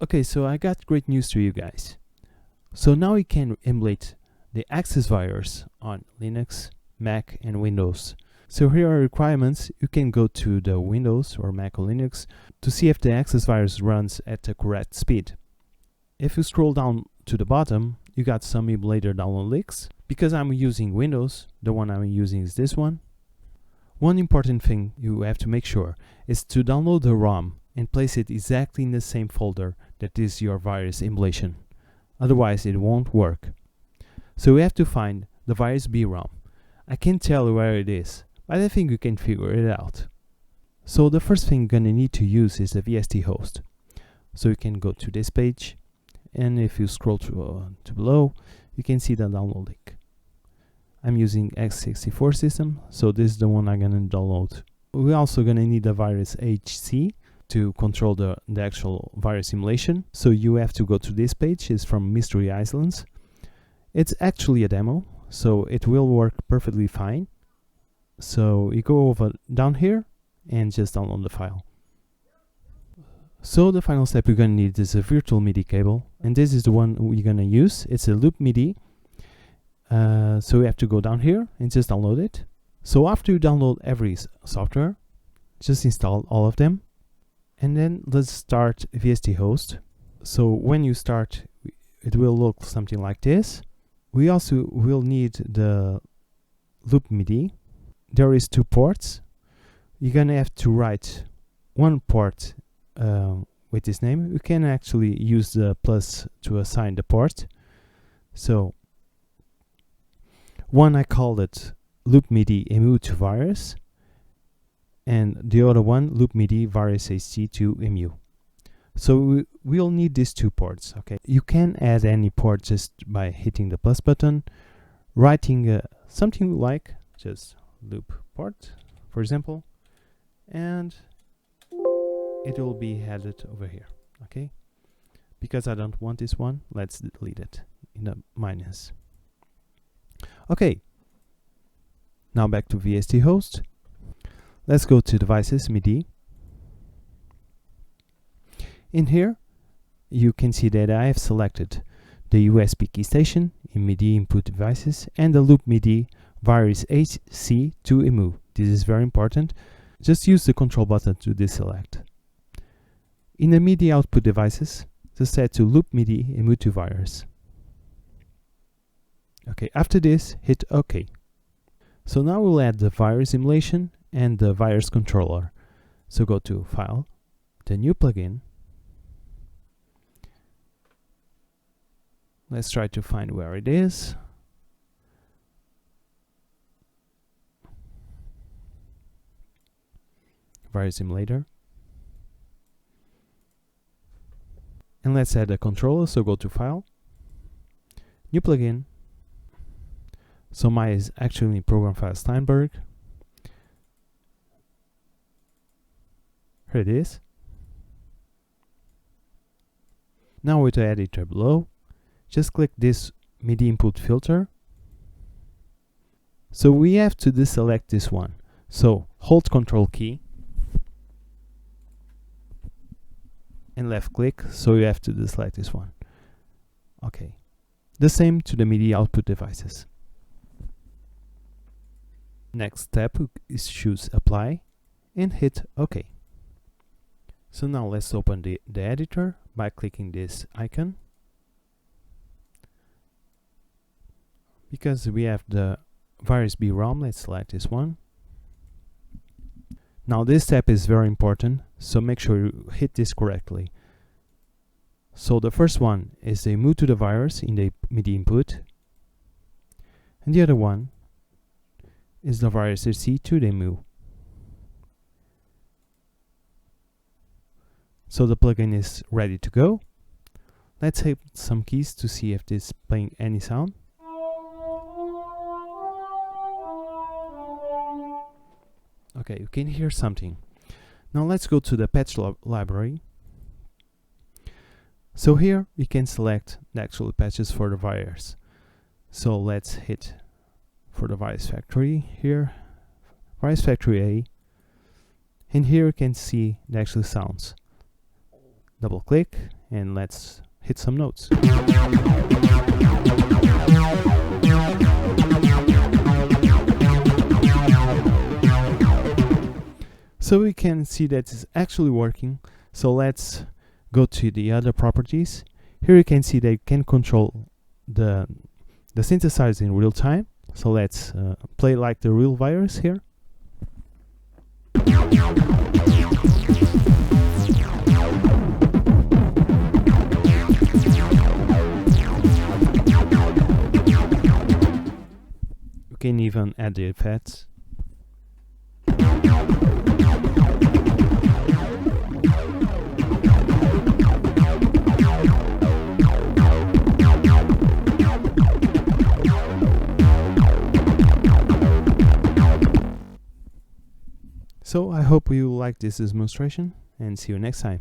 Okay, so I got great news to you guys. So now you can emulate the Access virus on Linux, Mac, and Windows. So here are requirements. You can go to the Windows or Mac or Linux to see if the Access virus runs at the correct speed. If you scroll down to the bottom, you got some emulator download links. Because I'm using Windows, the one I'm using is this one. One important thing you have to make sure is to download the ROM and place it exactly in the same folder that is your virus emulation. Otherwise it won't work. So we have to find the virus B ROM. I can't tell you where it is, but I think you can figure it out. So the first thing you're gonna need to use is the VST host. So you can go to this page, and if you scroll to below, you can see the download link. I'm using x64 system, so this is the one I'm gonna download. We're also gonna need the virus HC to control the actual virus simulation. So you have to go to this page. It's from Mystery Islands. It's actually a demo, so it will work perfectly fine. So you go over down here and just download the file. So the final step you're gonna need is a virtual MIDI cable, and this is the one we're gonna use. It's a loop MIDI. So we have to go down here and just download it. So after you download every software, just install all of them. And then let's start VST host. So when you start, it will look something like this. We also will need the loop MIDI. There is 2 ports. You're gonna have to write one port with this name. You can actually use the plus to assign the port. So one I called it loop MIDI emu2 virus, and the other one loop MIDI virus HC2 emu. So we'll need these 2 ports. Okay, you can add any port just by hitting the plus button, writing something like just loop port, for example, and it will be added over here. Okay, because I don't want this one, let's delete it in the minus. Okay, now back to VST host. Let's go to devices MIDI. In here, you can see that I have selected the USB key station in MIDI input devices and the loop MIDI virus HC2 emu. This is very important. Just use the control button to deselect. In the MIDI output devices, just set to loop MIDI emu2 virus. Okay, after this, hit OK. So now we'll add the virus emulation and the virus controller. So go to File, the new plugin. Let's try to find where it is. Virus emulator. And let's add a controller. So go to File, new plugin. So mine is actually program file Steinberg. Here it is. Now with the editor below, just click this MIDI input filter. So we have to deselect this one. So hold Control key and left click, so you have to deselect this one. Okay. The same to the MIDI output devices. Next step is choose Apply and hit OK. So now let's open the editor by clicking this icon. Because we have the virus B ROM, let's select this one. Now this step is very important, so make sure you hit this correctly. So the first one is the emu to the virus in the MIDI input, and the other one is the virus HC to the emu. So the plugin is ready to go. Let's hit some keys to see if this is playing any sound. Okay, you can hear something. Now let's go to the patch library. So here you can select the actual patches for the virus. So let's hit for the Virus Factory here, Virus Factory A, and here you can see the actual sounds. Double click and let's hit some notes. So we can see that it's actually working. So let's go to the other properties. Here you can see that you can control the synthesizer in real time. So let's play like the real virus here. You can even add the effects. So I hope you like this demonstration, and see you next time.